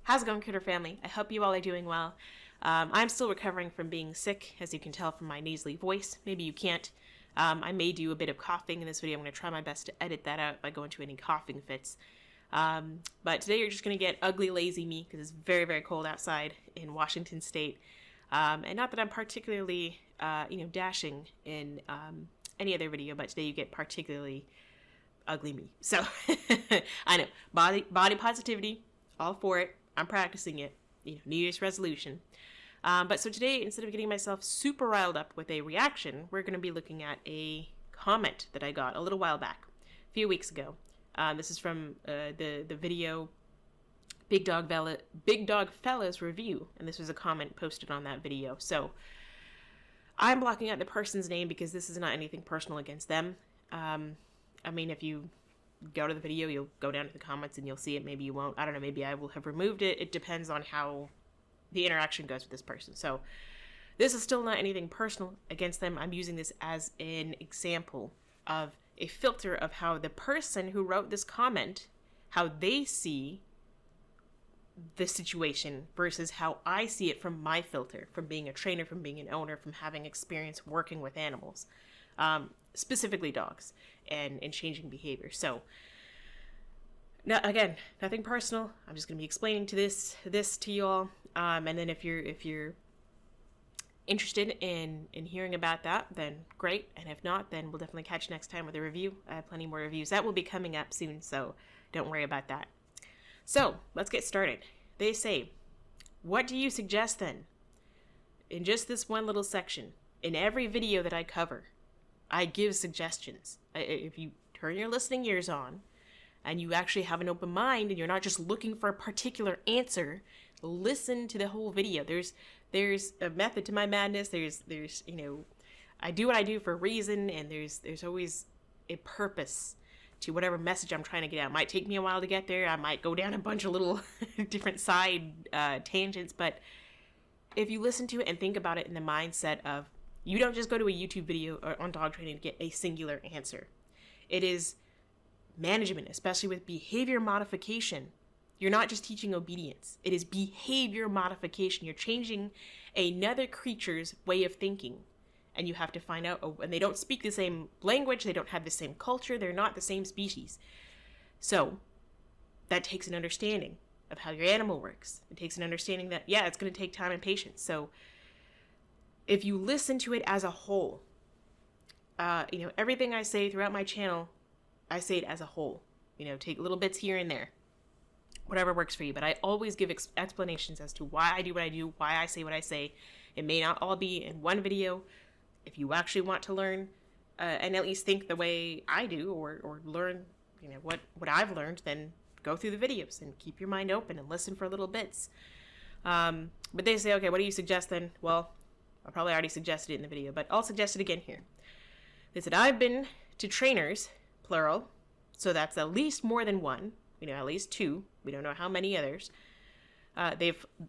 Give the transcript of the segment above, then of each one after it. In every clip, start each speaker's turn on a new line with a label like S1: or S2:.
S1: How's it going, Critter family? I hope you all are doing well. I'm still recovering from being sick, as you can tell from my nasally voice. Maybe you can't. I may do a bit of coughing in this video. I'm going to try my best to edit that out if I go into any coughing fits. But today you're just going to get ugly, lazy me, because it's very, very cold outside in Washington State. And not that I'm particularly, dashing in any other video, but today you get particularly ugly me. So, I know, body positivity, all for it. I'm practicing it, New Year's resolution. But so today, instead of getting myself super riled up with a reaction, we're going to be looking at a comment that I got a little while back, a few weeks ago. This is from the video Big Dog Fella's review, and this was a comment posted on that video. So I'm blocking out the person's name because this is not anything personal against them. If you go to the video, you'll go down to the comments and you'll see it. Maybe you won't. I don't know. Maybe I will have removed it. It depends on how the interaction goes with this person. So this is still not anything personal against them. I'm using this as an example of a filter of how the person who wrote this comment, how they see the situation versus how I see it from my filter, from being a trainer, from being an owner, from having experience working with animals, specifically dogs, and changing behavior. So now, again, nothing personal. I'm just going to be explaining this to you all. And then if you're interested in hearing about that, then great. And if not, then we'll definitely catch you next time with a review. I have plenty more reviews that will be coming up soon, so don't worry about that. So let's get started. They say, what do you suggest then? In just this one little section, in every video that I cover, I give suggestions. If you turn your listening ears on and you actually have an open mind and you're not just looking for a particular answer, listen to the whole video. There's a method to my madness. There's I do what I do for a reason, and there's always a purpose to whatever message I'm trying to get out. It might take me a while to get there. I might go down a bunch of little different side tangents, but if you listen to it and think about it in the mindset of, you don't just go to a YouTube video on dog training to get a singular answer. It is management, especially with behavior modification. You're not just teaching obedience. It is behavior modification. You're changing another creature's way of thinking. And you have to find out, and they don't speak the same language, they don't have the same culture, they're not the same species. So that takes an understanding of how your animal works. It takes an understanding that, it's going to take time and patience. So if you listen to it as a whole, everything I say throughout my channel, I say it as a whole. Take little bits here and there, whatever works for you. But I always give explanations as to why I do what I do, why I say what I say. It may not all be in one video. If you actually want to learn and at least think the way I do, or learn, what I've learned, then go through the videos and keep your mind open and listen for little bits. But they say, okay, what do you suggest then? Well, I probably already suggested it in the video, but I'll suggest it again here. They said, I've been to trainers, plural, so that's at least more than one, at least two. We don't know how many others.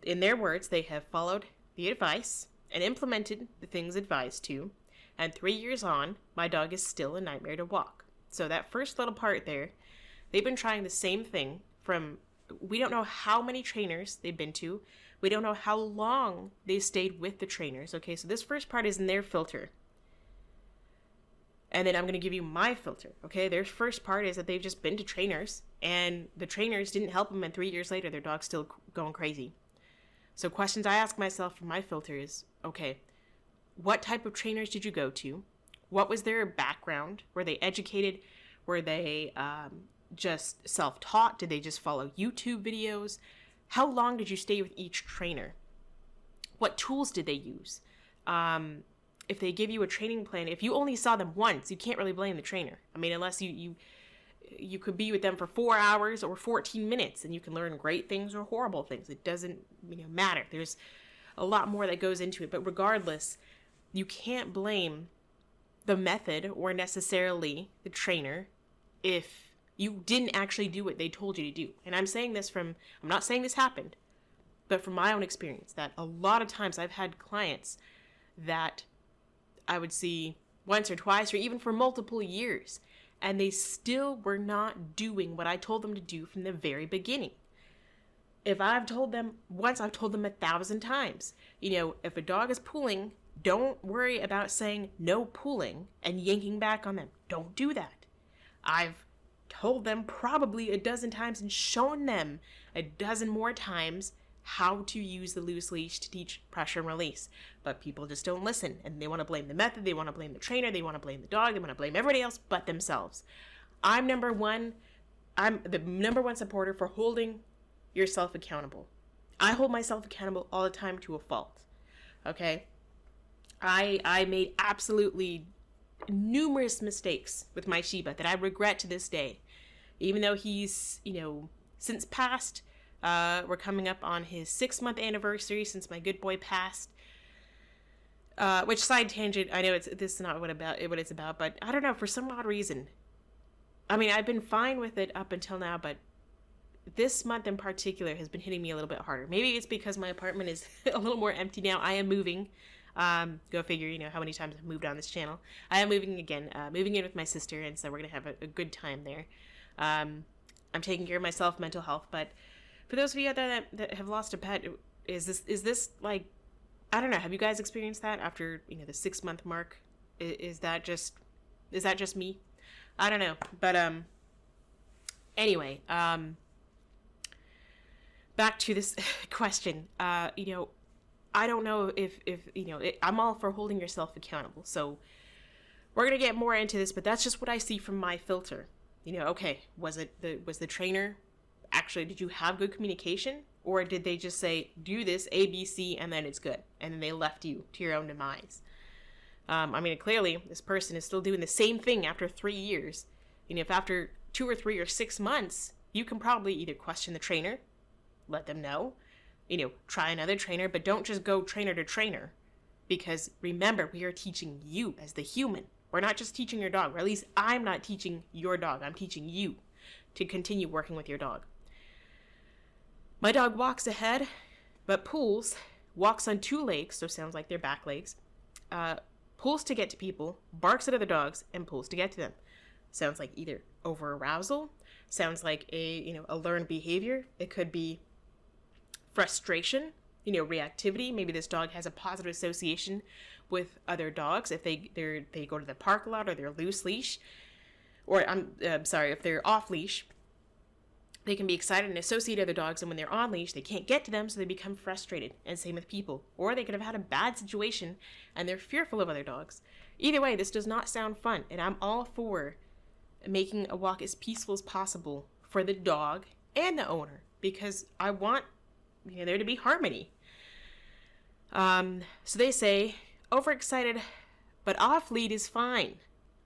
S1: In their words, they have followed the advice and implemented the things advised to, and 3 years on, my dog is still a nightmare to walk. So that first little part there, they've been trying the same thing from, we don't know how many trainers they've been to. We don't know how long they stayed with the trainers. Okay, so this first part is in their filter. And then I'm going to give you my filter. Okay, their first part is that they've just been to trainers, and the trainers didn't help them, and 3 years later, their dog's still going crazy. So questions I ask myself from my filter is, okay, what type of trainers did you go to? What was their background? Were they educated? Were they just self-taught? Did they just follow YouTube videos? How long did you stay with each trainer? What tools did they use? If they give you a training plan, if you only saw them once, you can't really blame the trainer. Unless you could be with them for 4 hours or 14 minutes and you can learn great things or horrible things. It doesn't matter. There's a lot more that goes into it. But regardless, you can't blame the method or necessarily the trainer if you didn't actually do what they told you to do. And I'm not saying this happened, but from my own experience, that a lot of times I've had clients that I would see once or twice or even for multiple years, and they still were not doing what I told them to do from the very beginning. if I've told them once, I've told them 1,000 times. If a dog is pulling, don't worry about saying no pulling and yanking back on them. Don't do that. I've told them probably 12 times and shown them 12 more times how to use the loose leash to teach pressure and release. But people just don't listen, and they want to blame the method, they want to blame the trainer, they want to blame the dog, they want to blame everybody else but themselves. I'm the number one supporter for holding yourself accountable. I hold myself accountable all the time to a fault. Okay? I made absolutely numerous mistakes with my Shiba that I regret to this day. Even though he's, since passed, we're coming up on his 6-month anniversary since my good boy passed. Which, side tangent, I know this is not what it's about, but I don't know, for some odd reason. I mean, I've been fine with it up until now, but this month in particular has been hitting me a little bit harder. Maybe it's because my apartment is a little more empty now. I am moving. Go figure, how many times I've moved on this channel. I am moving again, moving in with my sister, and so we're going to have a good time there. I'm taking care of myself, mental health, but for those of you out there that have lost a pet, is this like, I don't know, have you guys experienced that after, the 6-month mark? Is that just me? I don't know, but, anyway, back to this question. I don't know if I'm all for holding yourself accountable. So we're going to get more into this, but that's just what I see from my filter. Okay, was the trainer actually, did you have good communication? Or did they just say, do this, A, B, C, and then it's good? And then they left you to your own demise. Clearly, this person is still doing the same thing after 3 years. If after 2 or 3 or 6 months, you can probably either question the trainer, let them know, try another trainer, but don't just go trainer to trainer. Because remember, we are teaching you as the human. We're not just teaching your dog, or at least I'm not teaching your dog. I'm teaching you to continue working with your dog. My dog walks ahead, but pulls, walks on 2 legs, so sounds like they're back legs, pulls to get to people, barks at other dogs, and pulls to get to them. Sounds like either over-arousal, sounds like a learned behavior. It could be frustration, reactivity. Maybe this dog has a positive association with other dogs if they go to the park a lot, or they're loose leash, or if they're off leash. They can be excited and associate other dogs, and when they're on leash, they can't get to them, so they become frustrated. And same with people. Or they could have had a bad situation, and they're fearful of other dogs. Either way, this does not sound fun, and I'm all for making a walk as peaceful as possible for the dog and the owner, because I want there to be harmony. So they say, overexcited, but off lead is fine,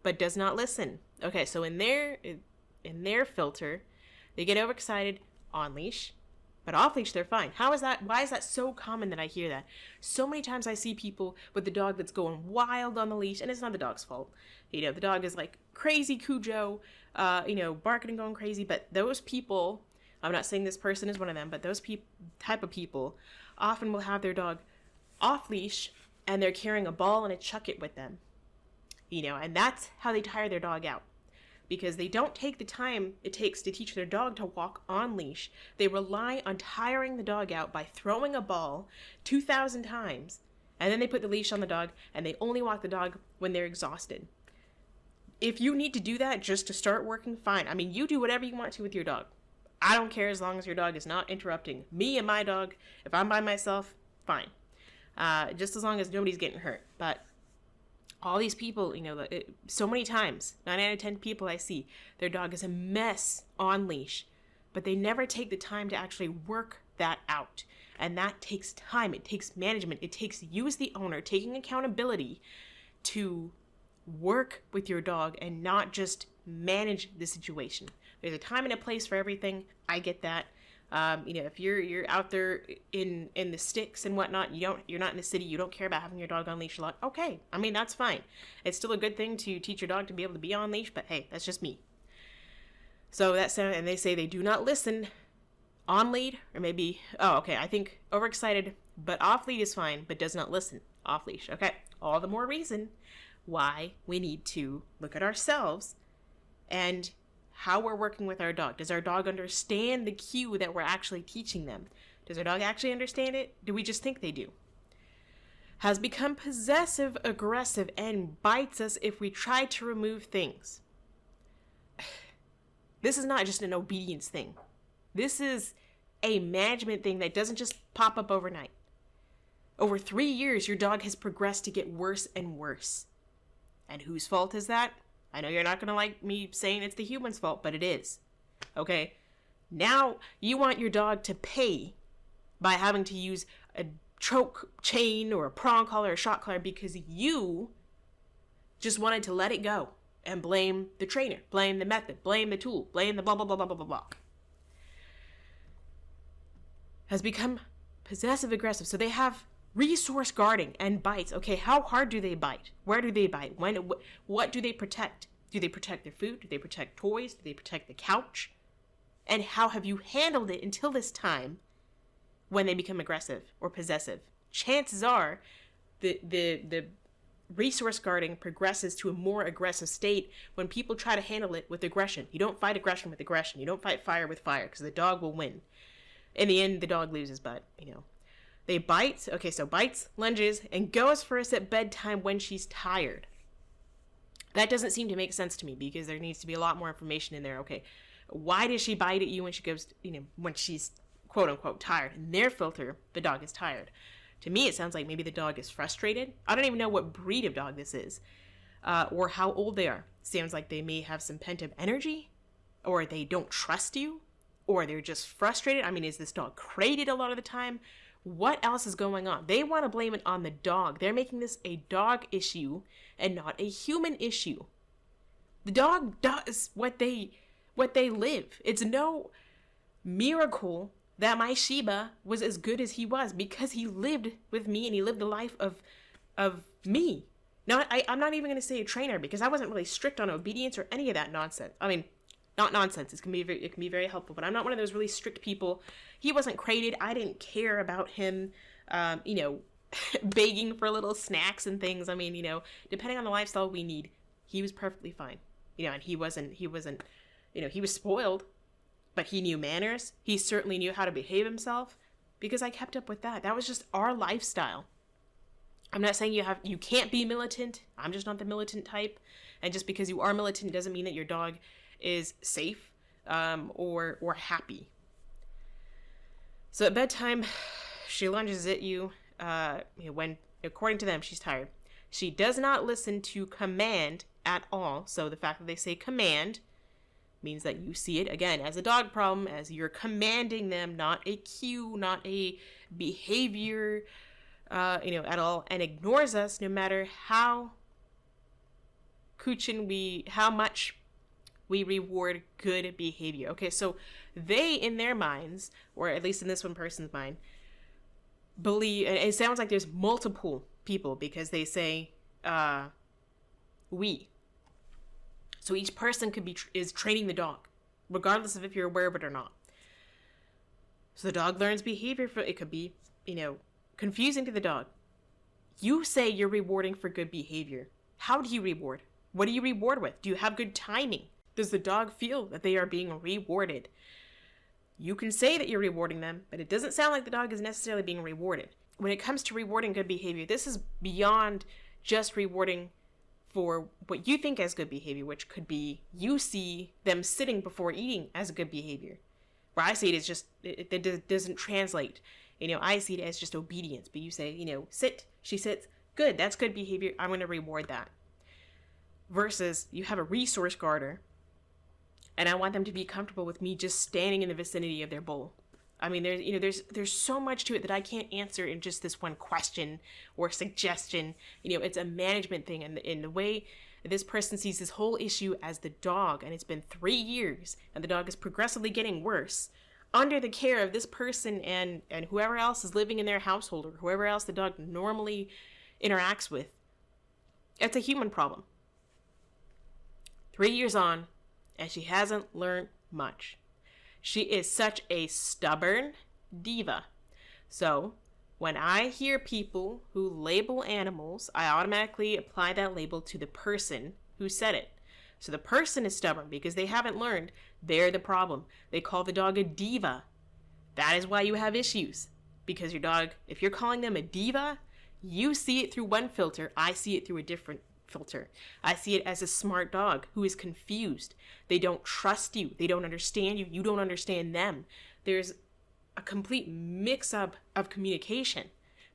S1: but does not listen. Okay, so in their filter, they get overexcited on leash, but off leash they're fine. How is that? Why is that so common that I hear that? So many times I see people with the dog that's going wild on the leash, and it's not the dog's fault. The dog is like crazy Cujo, barking and going crazy, but those people, I'm not saying this person is one of them, but those type of people often will have their dog off leash, and they're carrying a ball and a chuck-it with them. And that's how they tire their dog out. Because they don't take the time it takes to teach their dog to walk on leash. They rely on tiring the dog out by throwing a ball 2,000 times, and then they put the leash on the dog, and they only walk the dog when they're exhausted. If you need to do that just to start working, fine. You do whatever you want to with your dog. I don't care as long as your dog is not interrupting me and my dog. If I'm by myself, fine. Just as long as nobody's getting hurt. But all these people, so many times, 9 out of 10 people I see, their dog is a mess on leash, but they never take the time to actually work that out. And that takes time. It takes management. It takes you as the owner taking accountability to work with your dog and not just manage the situation. There's a time and a place for everything. I get that. If you're out there in the sticks and whatnot, you're not in the city, you don't care about having your dog on leash a lot. Okay, that's fine. It's still a good thing to teach your dog to be able to be on leash, but hey, that's just me. So and they say they do not listen on lead, or maybe, I think overexcited, but off lead is fine, but does not listen off leash. Okay, all the more reason why we need to look at ourselves and how we're working with our dog. Does our dog understand the cue that we're actually teaching them? Does our dog actually understand it? Do we just think they do? Has become possessive aggressive and bites us if we try to remove things. This is not just an obedience thing. This is a management thing that doesn't just pop up overnight. Over 3 years, your dog has progressed to get worse and worse. And whose fault is that? I know you're not going to like me saying it's the human's fault, but it is. Okay? Now, you want your dog to pay by having to use a choke chain or a prong collar or shot collar because you just wanted to let it go and blame the trainer, blame the method, blame the tool, blame the blah, blah, blah, blah, blah, blah, blah. Has become possessive aggressive. So they have resource guarding and bites. Okay, how hard do they bite? Where do they bite? When? What do they protect? Do they protect their food? Do they protect toys? Do they protect the couch? And how have you handled it until this time when they become aggressive or possessive? Chances are the resource guarding progresses to a more aggressive state when people try to handle it with aggression. You don't fight aggression with aggression. You don't fight fire with fire because the dog will win. In the end, the dog loses, but, They bite. Okay, so bites, lunges, and goes first at bedtime when she's tired. That doesn't seem to make sense to me because there needs to be a lot more information in there. Okay, why does she bite at you when she goes, when she's quote unquote tired? In their filter, the dog is tired. To me, it sounds like maybe the dog is frustrated. I don't even know what breed of dog this is or how old they are. Sounds like they may have some pent-up energy or they don't trust you or they're just frustrated. I mean, is this dog crated a lot of the time? What else is going on? They want to blame it on the dog. They're making this a dog issue and not a human issue. The dog does what they live. It's no miracle that my Shiba was as good as he was because he lived with me and he lived the life of me. Now, I'm not even going to say a trainer because I wasn't really strict on obedience or any of that nonsense. I mean, not nonsense. It can be very helpful, but I'm not one of those really strict people. He wasn't crated. I didn't care about him, begging for little snacks and things. I mean, depending on the lifestyle we need, he was perfectly fine. And he wasn't, he was spoiled, but he knew manners. He certainly knew how to behave himself because I kept up with that. That was just our lifestyle. I'm not saying you can't be militant. I'm just not the militant type. And just because you are militant doesn't mean that your dog is safe or happy. So at bedtime, she lunges at you when, according to them, she's tired. She does not listen to command at all. So the fact that they say command means that you see it, again, as a dog problem, as you're commanding them, not a cue, not a behavior, at all, and ignores us no matter how much we reward good behavior. Okay, so they, in their minds, or at least in this one person's mind, believe, and it sounds like there's multiple people because they say, we. So each person is training the dog, regardless of if you're aware of it or not. So the dog learns behavior. It could be, confusing to the dog. You say you're rewarding for good behavior. How do you reward? What do you reward with? Do you have good timing? Does the dog feel that they are being rewarded? You can say that you're rewarding them, but it doesn't sound like the dog is necessarily being rewarded. When it comes to rewarding good behavior, this is beyond just rewarding for what you think as good behavior, which could be you see them sitting before eating as good behavior. Where I see it as just, it doesn't translate. I see it as just obedience, but you say, sit, she sits, good, that's good behavior, I'm going to reward that. Versus you have a resource guarder, and I want them to be comfortable with me just standing in the vicinity of their bowl. I mean, there's so much to it that I can't answer in just this one question or suggestion. It's a management thing, and in the way this person sees this whole issue as the dog, and it's been 3 years, and the dog is progressively getting worse under the care of this person and whoever else is living in their household or whoever else the dog normally interacts with. It's a human problem. 3 years on, and she hasn't learned much. She is such a stubborn diva. So when I hear people who label animals, I automatically apply that label to the person who said it. So the person is stubborn because they haven't learned they're the problem. They call the dog a diva. That is why you have issues. Because your dog, if you're calling them a diva, you see it through one filter. I see it through a different filter. I see it as a smart dog who is confused. They don't trust you. They don't understand you. You don't understand them. There's a complete mix-up of communication.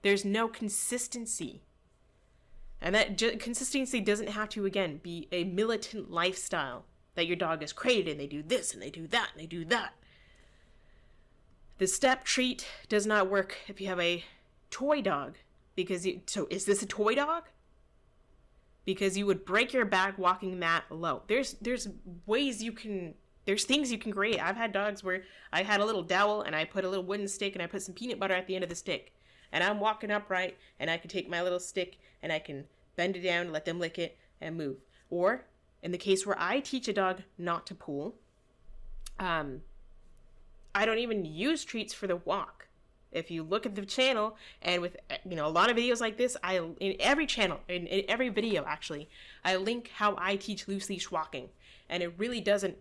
S1: There's no consistency. And that consistency doesn't have to, again, be a militant lifestyle that your dog has created, and they do this, and they do that, and they do that. The step treat does not work if you have a toy dog. So is this a toy dog? Because you would break your back walking that low. There's ways you can, there's things you can create. I've had dogs where I had a little dowel, and I put a little wooden stick, and I put some peanut butter at the end of the stick. And I'm walking upright, and I can take my little stick, and I can bend it down, let them lick it, and move. Or, in the case where I teach a dog not to pull, I don't even use treats for the walk. If you look at the channel, and with a lot of videos like this, in every channel, in every video actually, I link how I teach loose leash walking. And it really doesn't,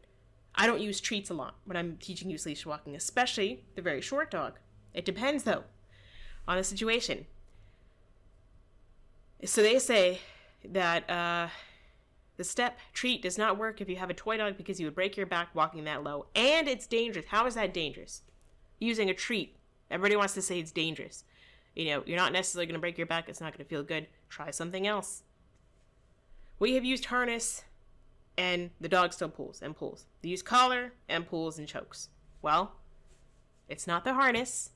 S1: I don't use treats a lot when I'm teaching loose leash walking, especially the very short dog. It depends though on the situation. So they say that the step treat does not work if you have a toy dog because you would break your back walking that low. And it's dangerous. How is that dangerous? Using a treat. Everybody wants to say it's dangerous. You're not necessarily going to break your back. It's not going to feel good. Try something else. We have used harness and the dog still pulls and pulls. They use collar and pulls and chokes. Well, it's not the harness.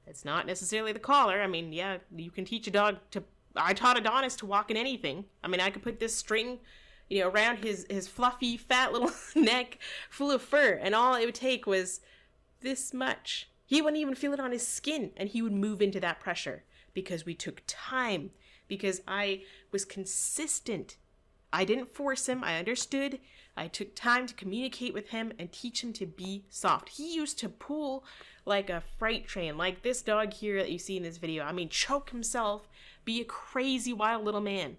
S1: It's not necessarily the collar. I mean, yeah, you can teach a dog to... I taught Adonis to walk in anything. I mean, I could put this string, around his fluffy, fat little neck full of fur, and all it would take was this much. He wouldn't even feel it on his skin, and he would move into that pressure because we took time, because I was consistent. I didn't force him. I understood. I took time to communicate with him and teach him to be soft. He used to pull like a freight train, like this dog here that you see in this video. I mean, choke himself, be a crazy wild little man.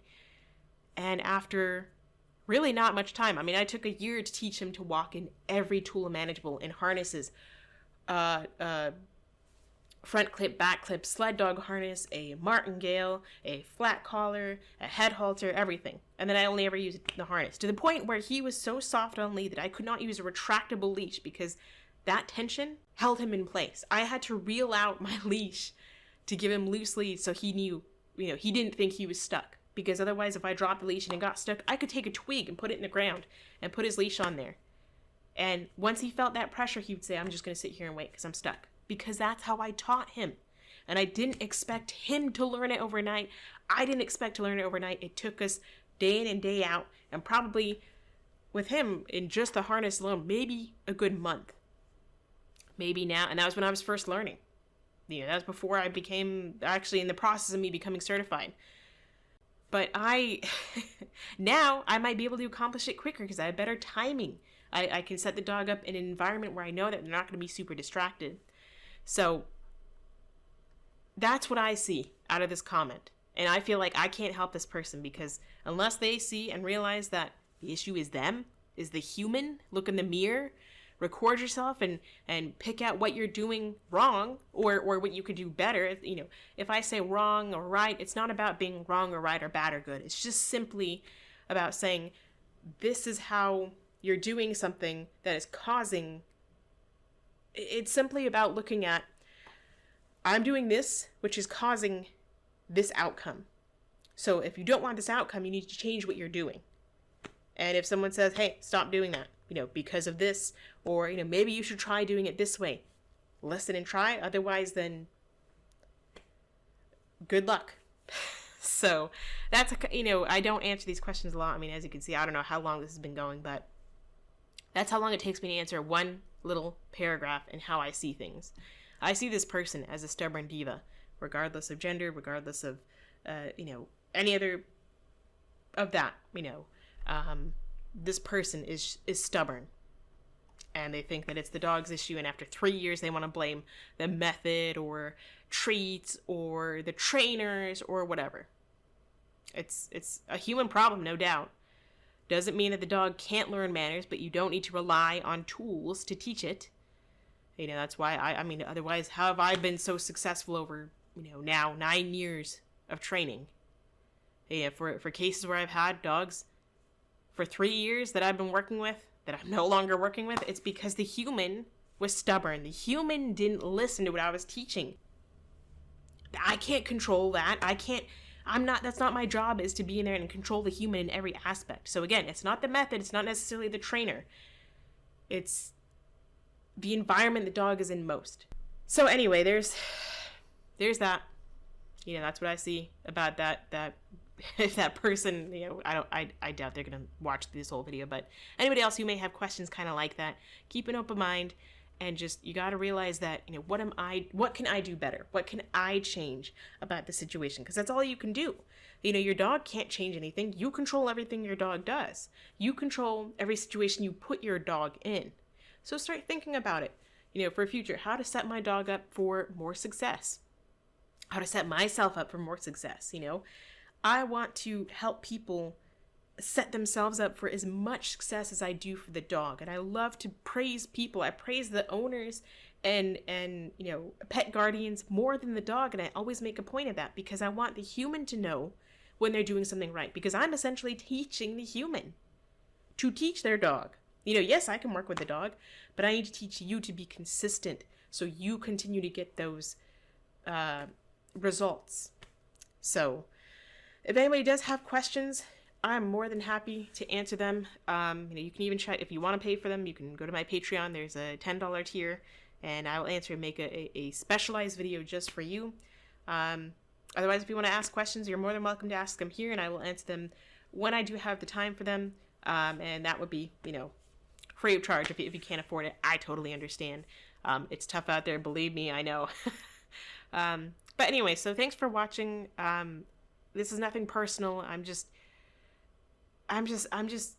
S1: And after really not much time, I mean, I took a year to teach him to walk in every tool imaginable, in harnesses, front clip, back clip, sled dog harness, a martingale, a flat collar, a head halter, everything. And then I only ever used the harness, to the point where he was so soft on lead that I could not use a retractable leash because that tension held him in place. I had to reel out my leash to give him loose lead so he knew, he didn't think he was stuck. Because otherwise, if I dropped the leash and it got stuck, I could take a twig and put it in the ground and put his leash on there. And once he felt that pressure, he would say, I'm just going to sit here and wait because I'm stuck. Because that's how I taught him. And I didn't expect him to learn it overnight. I didn't expect to learn it overnight. It took us day in and day out. And probably with him, in just the harness alone, maybe a good month. Maybe now. And that was when I was first learning. That was before I became, actually in the process of me becoming certified. But now I might be able to accomplish it quicker because I have better timing. I can set the dog up in an environment where I know that they're not going to be super distracted. So that's what I see out of this comment. And I feel like I can't help this person because unless they see and realize that the issue is them, is the human, look in the mirror, record yourself and pick out what you're doing wrong or what you could do better. If I say wrong or right, it's not about being wrong or right or bad or good. It's just simply about saying this is how you're doing something that is causing. It's simply about looking at, I'm doing this, which is causing this outcome. So if you don't want this outcome, you need to change what you're doing. And if someone says, hey, stop doing that, because of this, or, maybe you should try doing it this way, listen and try. Otherwise, then good luck. So that's, I don't answer these questions a lot. I mean, as you can see, I don't know how long this has been going, but that's how long it takes me to answer one little paragraph and how I see things. I see this person as a stubborn diva, regardless of gender, regardless of, any other of that, this person is stubborn. And they think that it's the dog's issue, and after 3 years they want to blame the method or treats or the trainers or whatever. It's a human problem, no doubt. Doesn't mean that the dog can't learn manners, but you don't need to rely on tools to teach it. You know, that's why I mean, otherwise, how have I been so successful over, now 9 years of training? Yeah, for cases where I've had dogs for 3 years that I've been working with, that I'm no longer working with, it's because the human was stubborn. The human didn't listen to what I was teaching. I can't control that. That's not my job, is to be in there and control the human in every aspect. So again, it's not the method, it's not necessarily the trainer. It's the environment the dog is in most. So anyway, there's that. That's what I see about that if that person, I doubt they're gonna watch this whole video, but anybody else who may have questions kind of like that, keep an open mind, and just, you got to realize that, what can I do better? What can I change about the situation? Because that's all you can do. Your dog can't change anything. You control everything your dog does. You control every situation you put your dog in. So start thinking about it, for future, how to set my dog up for more success, how to set myself up for more success. I want to help people set themselves up for as much success as I do for the dog. And I love to praise people. I praise the owners and pet guardians more than the dog. And I always make a point of that, because I want the human to know when they're doing something right, because I'm essentially teaching the human to teach their dog. Yes, I can work with the dog, but I need to teach you to be consistent so you continue to get those results. So if anybody does have questions, I'm more than happy to answer them. You can even try, if you want to pay for them, you can go to my Patreon. There's a $10 tier, and I will answer and make a specialized video just for you. Otherwise, if you want to ask questions, you're more than welcome to ask them here, and I will answer them when I do have the time for them. And that would be, free of charge if you can't afford it. I totally understand. It's tough out there, believe me, I know. But anyway, so thanks for watching. This is nothing personal. I'm just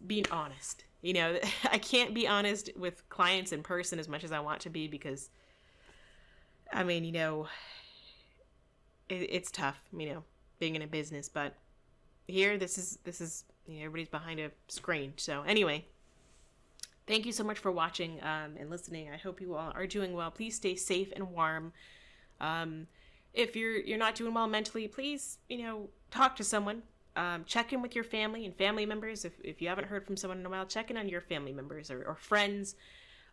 S1: being honest. I can't be honest with clients in person as much as I want to be, because it's tough, being in a business, but here, this is everybody's behind a screen. So anyway, thank you so much for watching and listening. I hope you all are doing well. Please stay safe and warm. If you're not doing well mentally, please, talk to someone. Check in with your family and family members. If you haven't heard from someone in a while, check in on your family members or friends,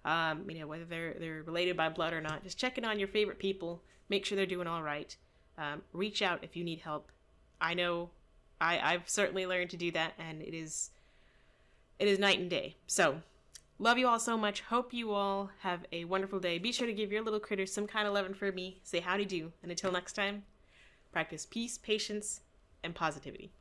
S1: whether they're related by blood or not. Just check in on your favorite people. Make sure they're doing all right. Reach out if you need help. I know I've certainly learned to do that, and it is night and day. So love you all so much. Hope you all have a wonderful day. Be sure to give your little critters some kind of loving for me. Say howdy do. And until next time, practice peace, patience, and positivity.